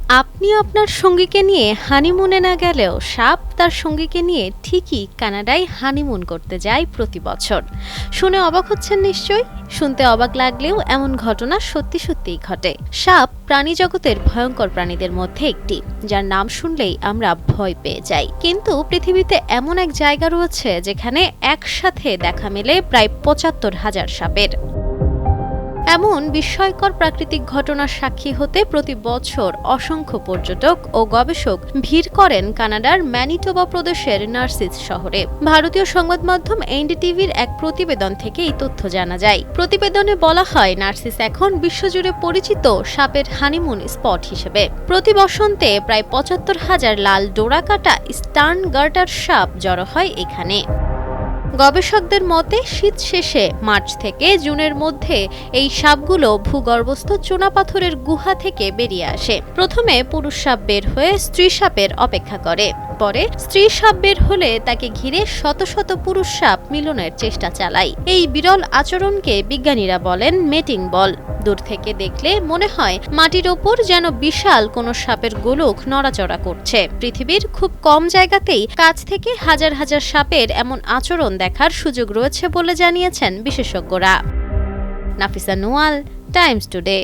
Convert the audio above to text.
আপনি আপনার সঙ্গীকে নিয়ে হানিমুনে না গেলেও সাপ তার সঙ্গীকে নিয়ে ঠিকই কানাডায় হানিমুন করতে যায় প্রতি বছর। শুনে অবাক হচ্ছেন নিশ্চয়ই। শুনতে অবাক লাগলেও এমন ঘটনা সত্যি সত্যিই ঘটে। সাপ প্রাণী জগতের ভয়ঙ্কর প্রাণীদের মধ্যে একটি, যার নাম শুনলেই আমরা ভয় পেয়ে যাই। কিন্তু পৃথিবীতে এমন এক জায়গা রয়েছে যেখানে একসাথে দেখা মেলে প্রায় ৭৫,০০০ সাপের। এমন বিস্ময়কর প্রাকৃতিক ঘটনার সাক্ষী হতে প্রতি বছর অসংখ্য পর্যটক ও গবেষক ভিড় করেন কানাডার ম্যানিটোবা প্রদেশের নার্সিস শহরে। ভারতীয় সংবাদ মাধ্যম এনডিটিভির এক প্রতিবেদন থেকে এই তথ্য জানা যায়। প্রতিবেদনে বলা হয়, নার্সিস এখন বিশ্বজুড়ে পরিচিত সাপের হানিমুন স্পট হিসেবে। প্রতি বসন্তে প্রায় ৭৫,০০০ লাল ডোরাকাটা স্টার্ন গার্টার সাপ জড়ো হয় এখানে। গবেষকদের মতে শীত শেষে মার্চ থেকে জুনের মধ্যে এই সাপগুলো ভূগর্ভস্থ চুনাপাথরের গুহা থেকে বেরিয়ে আসে। প্রথমে পুরুষ সাপ বের হয়ে স্ত্রী সাপের অপেক্ষা করে, পরে স্ত্রী সাপ বের হলে তাকে ঘিরে শত শত পুরুষ সাপ মিলনের চেষ্টা চালায়। এই বিরল আচরণকে বিজ্ঞানীরা বলেন মেটিং বল। দূর থেকে দেখলে মনে হয় মাটির ওপর যেন বিশাল কোনো সাপের গোলক নড়াচড়া করছে। পৃথিবীর খুব কম জায়গাতেই কাছ থেকে হাজার হাজার সাপের এমন আচরণ দেখার সুযোগ রয়েছে বলে জানিয়েছেন বিশেষজ্ঞরা। Nafisa Nowal, Times today.